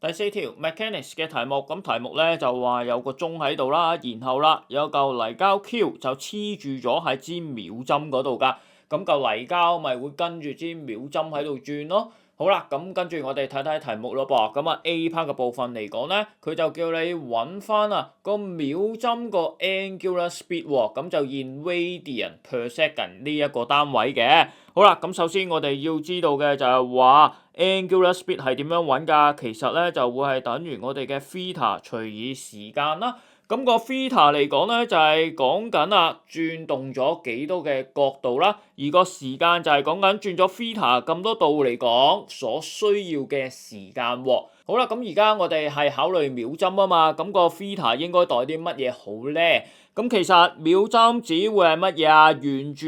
第四條 mechanics 嘅題目，咁題目咧就話有個鐘喺度啦，然後啦有嚿泥膠 Q 就黐住咗喺支秒針嗰度㗎，咁嚿泥膠咪會跟住支秒針喺度轉咯。好啦，咁跟住我哋睇睇題目咯噃，咁啊 A part 嘅部分嚟講咧，佢就叫你揾翻個秒針個 angular speed 喎，咁就 in radian per second 呢一個單位嘅。好啦，咁首先我哋要知道嘅就係話 angular speed 係點樣揾㗎？其實咧就會係等於我哋嘅 theta 除以時間啦。咁個 theta 嚟講咧就係講緊轉動咗幾多嘅角度啦，而個時間就係講緊轉咗 theta 咁多度嚟講所需要嘅時間喎。好啦，咁而家我哋係考慮秒針啊嘛，咁個 theta 應該代啲乜嘢好咧？咁其實秒針只會係乜嘢啊？沿住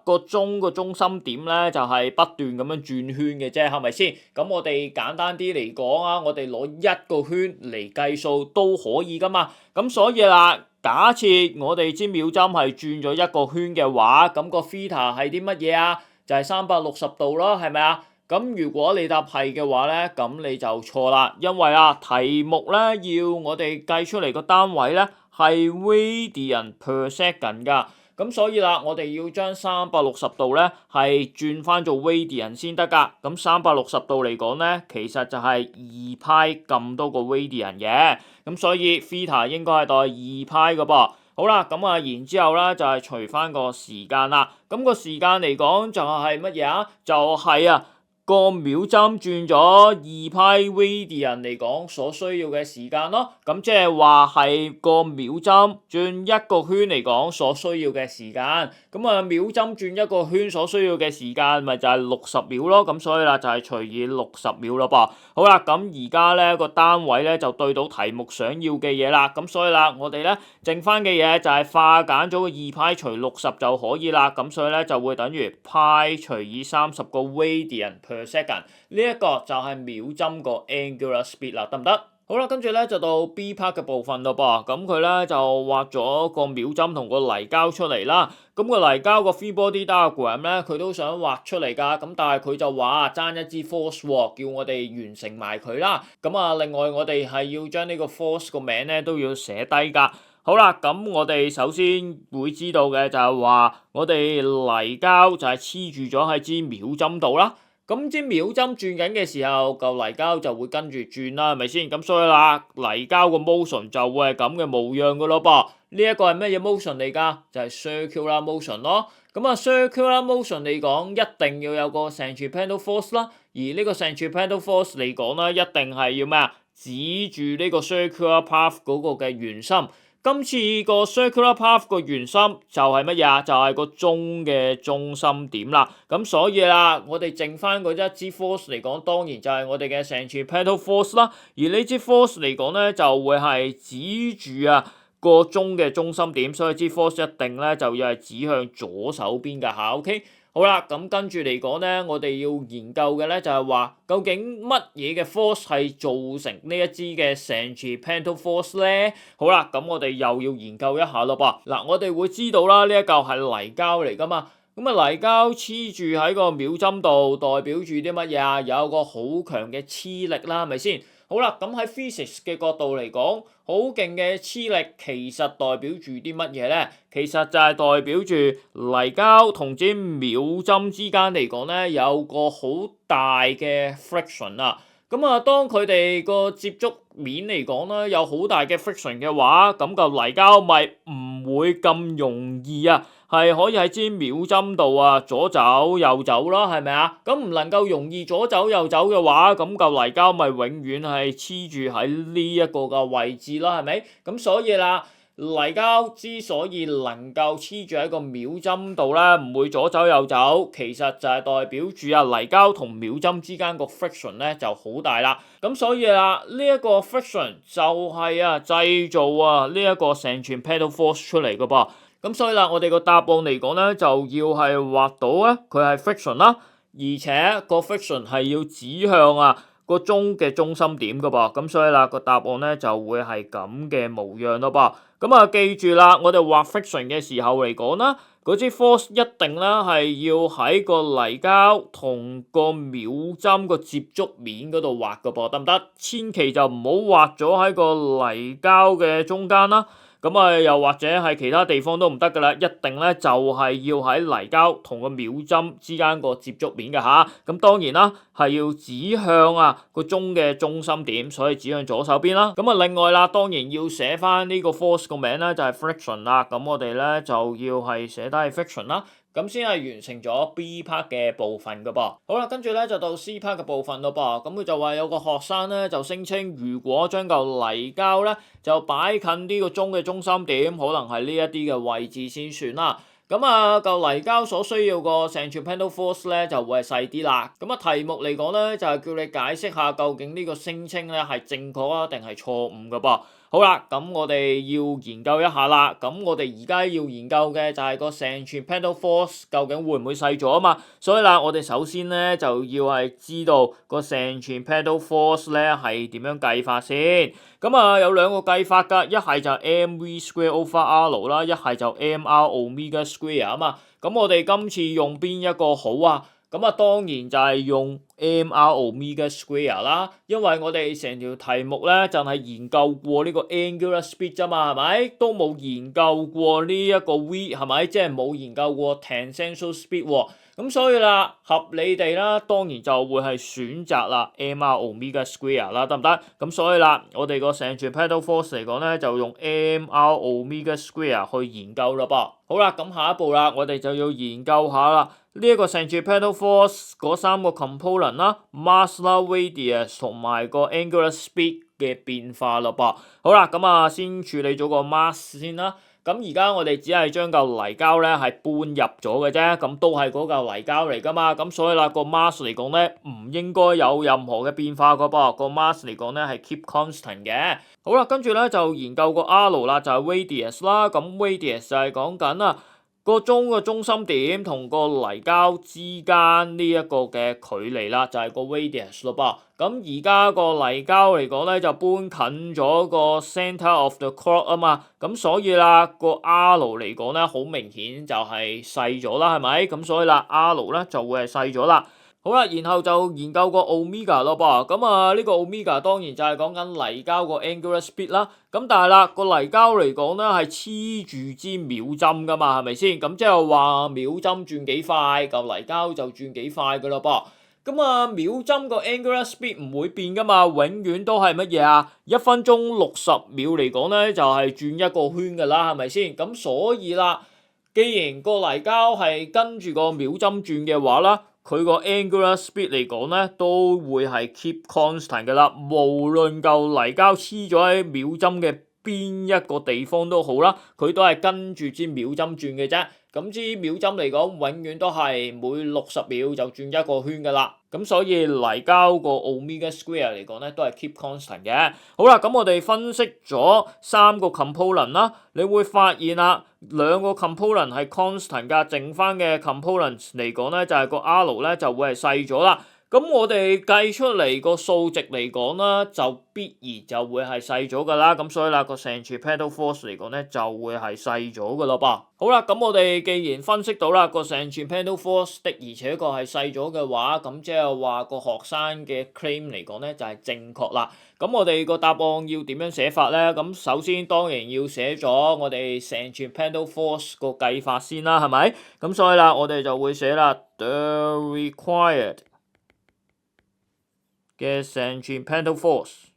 個鐘個中心點咧，就係不斷咁樣轉圈嘅啫，係咪先？咁我哋簡單啲嚟講我哋攞一個圈嚟計數都可以噶嘛。咁所以啦，假設我哋支秒針係轉咗一個圈嘅話，咁個 theta 係啲乜嘢啊？就係360度咯，係咪啊？咁如果你答係嘅話咧，咁你就錯啦，因為題目咧要我哋計出嚟個單位咧係 radian per second 㗎，咁所以啦，我哋要將360度咧係轉翻做 radian 先得㗎。咁360度嚟講咧，其實就係2π咁多個 radian 嘅，咁所以 theta 應該係代2π㗎噃。好啦，咁然之後咧就係除翻個時間啦。咁個時間嚟講就係乜嘢啊？就係個秒針轉咗2π radian嚟講所需要嘅時間咯，咁即係話係個秒針轉一個圈嚟講所需要嘅時間，咁秒針轉一個圈所需要嘅時間咪就係60秒咯，咁所以啦就係除以60秒咯噃。好啦，咁而家咧個單位咧就對到題目想要嘅嘢啦，咁所以啦我哋咧剩翻嘅嘢就係化簡咗個2π除60就可以啦，咁所以咧就會等於 π 除以30個 radian per second， 呢一個就係秒針個 angular speed 啦，得唔得？好啦，跟住咧就到 B part 嘅部分咯噃，咁佢咧就畫咗個秒針同個泥膠出嚟啦。咁個泥膠個 free body diagram 咧，佢都想畫出嚟㗎，咁但係佢就話爭一支 force 喎，叫我哋完成埋佢啦。咁另外我哋係要將呢個 force 個名咧都要寫低㗎。好啦，咁我哋首先會知道嘅就係話，我哋泥膠就係黐住咗喺支秒針度啦。咁支秒針轉緊嘅時候，嚿泥膠就會跟住轉啦，係咪先？咁所以啦，泥膠個 motion 就會係咁嘅模樣㗎咯噃。呢一個係乜嘢 motion 嚟㗎？就係 circular motion 咯。咁circular motion 嚟講，一定要有個 centripetal force 啦。而呢個 centripetal force 嚟講咧，一定係要咩啊？指住呢個 circular path 嗰個嘅圓心。今次個 circular path 個圓心就係乜嘢？就係個鐘嘅中心點啦。咁所以啦，我哋剩翻嗰一支 force 嚟講，當然就係我哋嘅 centripetal force 啦。而呢支 force 嚟講咧，就會係指住個鐘嘅中心點，所以支 force 一定咧就要係指向左手邊嘅下 OK。好啦，咁跟住嚟講咧，我哋要研究嘅咧就係話，究竟乜嘢嘅 force 係造成呢一支嘅 centripetal force 咧？好啦，咁我哋又要研究一下咯噃。嗱，我哋會知道啦，呢一嚿係泥膠嚟噶嘛。咁泥膠黐住喺個秒針度，代表住啲乜嘢？有個好強嘅黐力啦，係咪先？好啦，咁喺 physics 嘅角度嚟講，好勁嘅黐力其實代表住啲乜嘢咧？其實就係代表住泥膠同支秒針之間嚟講咧，有個好大嘅 friction 啦。咁當佢哋個接觸面嚟講咧，有好大嘅 friction 嘅話，咁嚿泥膠咪唔會咁容易係可以喺支秒針度左走右走咯，係咪啊？咁唔能夠容易左走右走嘅話，咁嚿泥膠咪永遠係黐住喺呢一個嘅位置咯，係咪？咁所以啦，泥膠之所以能夠黐住喺個秒針度咧，唔會左走右走，其實就係代表住泥膠同秒針之間個 friction 咧就好大啦。咁所以啦，呢一個 friction 就係製造呢一個 centripetal force 出嚟嘅噃。咁所以啦，我哋個答案嚟講咧，就要係畫到佢係 friction 啦，而且個 friction 係要指向個鐘嘅中心點嘅噃。咁所以啦，個答案咧就會係咁嘅模樣咯噃。咁記住啦，我哋畫 friction 嘅時候嚟講啦，嗰支 force 一定咧係要喺個泥膠同個秒針個接觸面嗰度畫嘅噃，得唔得？千祈就唔好畫咗喺個泥膠嘅中間啦。咁啊，又或者係其他地方都唔得噶啦，一定咧就係要喺泥膠同個秒針之間個接觸面嘅嚇。咁當然啦，係要指向個鐘嘅中心點，所以指向左手邊啦。咁啊，另外啦，當然要寫翻呢個 force 個名咧，就係 friction 啦。咁我哋咧就要係寫低係 friction啦。咁先係完成咗 B part 嘅部分噶噃。好啦，跟住咧就到 C part 嘅部分咯噃。咁佢就話有個學生咧就聲稱，如果將嚿泥膠咧就擺近呢個鐘嘅中心點，可能係呢一啲嘅位置先算啦。咁嚿泥膠所需要個 centripetal force 咧就會係細啲啦。咁題目嚟講咧就係叫你解釋下究竟呢個聲稱咧係正確啊定係錯誤噶噃。好啦，咁我哋要研究一下啦。咁我哋而家要研究嘅就係個 centripetal force 究竟會唔會細咗啊嘛？所以啦，我哋首先咧就要係知道個 centripetal force 咧係點樣計法先。咁有兩個計法㗎，一係就 mv square over r 啦，一係就 mr omega square 啊嘛。咁我哋今次用邊一個好啊？咁當然就係用 mr omega square 啦，因為我哋成條題目咧就係研究過呢個 angular speed 啫嘛，係咪？都冇研究過呢一個 v 係咪？即係冇研究過 tangential speed 喎。咁所以啦，合理地啦，當然就會係選擇啦 mr omega square 啦，得唔得？咁所以啦，我哋個 centripetal force 嚟講咧，就用 mr omega square 去研究啦噃。好啦，咁下一步啦，我哋就要研究下啦，呢一個 centripetal force 嗰三個 component 啦 ，mass 啦、radius 同埋個 angular speed 嘅變化啦噃。好啦，咁先處理咗個 mass 先啦。咁而家我哋只係將嚿泥膠咧係搬入咗嘅啫，咁都係嗰嚿泥膠嚟噶嘛，咁所以啦個 mass 嚟講咧唔應該有任何嘅變化噶噃，個 mass 嚟講咧係 keep constant 嘅。好啦，跟住咧就研究個 r 啦，就係 radius 啦，咁 radius 就係講緊個鐘嘅中心點同個泥膠之間呢一個嘅距離啦，就係個 radius 咯噃。咁而家個泥膠嚟講咧就搬近咗個 centre of the clock 啊嘛，咁所以啦個 r 嚟講咧好明顯就係細咗啦，係咪？咁所以啦 r 咧就會係細咗啦。好啦，然後就研究個 omega 咯噃，咁呢個 omega 當然就係講緊泥膠個 angular speed 啦。咁但係啦個泥膠嚟講咧係黐住支秒針噶嘛，係咪先？咁即係話秒針轉幾快，嚿泥膠就轉幾快噶咯噃。咁秒針個 angular speed 唔會變噶嘛，永遠都係乜嘢啊？1分鐘60秒嚟講咧就係轉一個圈噶啦，係咪先？咁所以啦，既然個泥膠係跟住個秒針轉嘅話啦，佢個 angular speed 嚟講咧，都會係 keep constant 嘅啦。無論嚿泥膠黐咗喺秒針嘅邊一個地方都好啦，佢都係跟住支秒針轉嘅啫。咁支秒針嚟講，永遠都係每60秒就轉一個圈噶啦。咁所以泥膠個 omega square 嚟講咧，都係 keep constant 嘅。好啦，咁我哋分析咗3個 component 啦，你會發現啦，2個 component 係 constant 㗎，剩翻嘅 components 嚟講咧，就係個 r 咧就會係細咗啦。咁我哋計出嚟個數值嚟講啦，就必然就會係細咗噶啦。咁所以啦，個 centripetal force 嚟講咧就會係細咗噶啦噃。好啦，咁我哋既然分析到啦個 centripetal force 的而且確係細咗嘅話，咁即係話個學生嘅 claim 嚟講咧就係正確啦。咁我哋個答案要點樣寫法咧？咁首先當然要寫咗我哋 centripetal force 個計法先啦，係咪？咁所以啦，我哋就會寫啦 the required嘅 centripetal force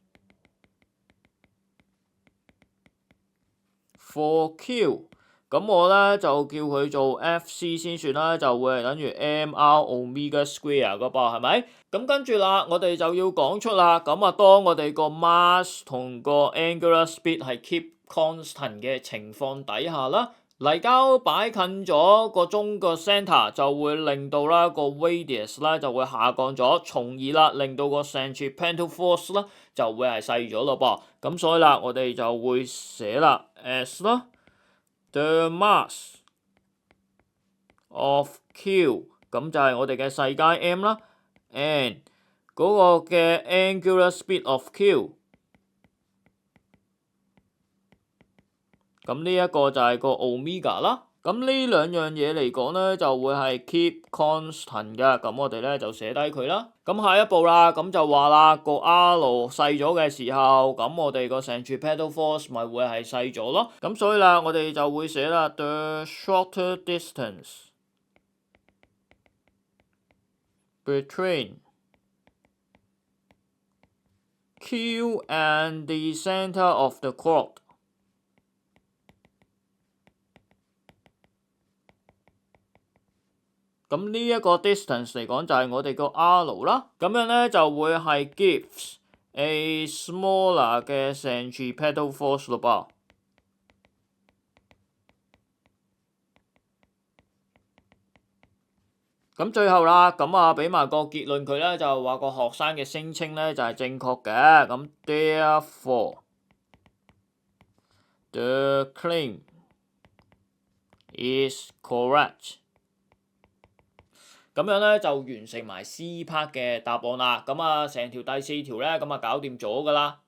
for Q， 咁我咧就叫佢做 Fc 先算啦，就會係等於 mr omega square 噶噃，係咪？咁跟住啦，我哋就要講出啦，咁當我哋個 mass 同個 angular speed 係 keep constant 嘅情況底下啦，泥膠擺近咗個鐘個 centre 就會令到啦個 radius 啦就會下降咗，從而啦令到個 centripetal force 啦就會係細咗咯噃。咁所以啦，我哋就會寫啦 as 啦 the mass of Q， 咁就係我哋嘅世界 M 啦 ，and 嗰個嘅 angular speed of Q。咁呢一個就係個 omega 啦，咁呢兩樣嘢嚟講咧，就會係 keep constant 嘅，咁我哋咧就寫低佢啦。咁下一步啦，咁就話啦，個 R 細咗嘅時候，咁我哋個 centripetal force 咪會係細咗咯。咁所以啦，我哋就會寫啦 the shorter distance between Q and the center of the chord。咁呢一個 distance 嚟講就係我哋個 R 啦，咁樣咧就會係 gives a smaller 嘅 centripetal force 咯噃。咁最後啦，咁啊俾埋個結論佢咧，就話個學生嘅聲稱咧就係正確嘅，咁 therefore the claim is correct。咁樣咧就完成埋 C part 嘅答案啦。咁啊，成條第4條咧咁啊搞掂咗㗎啦。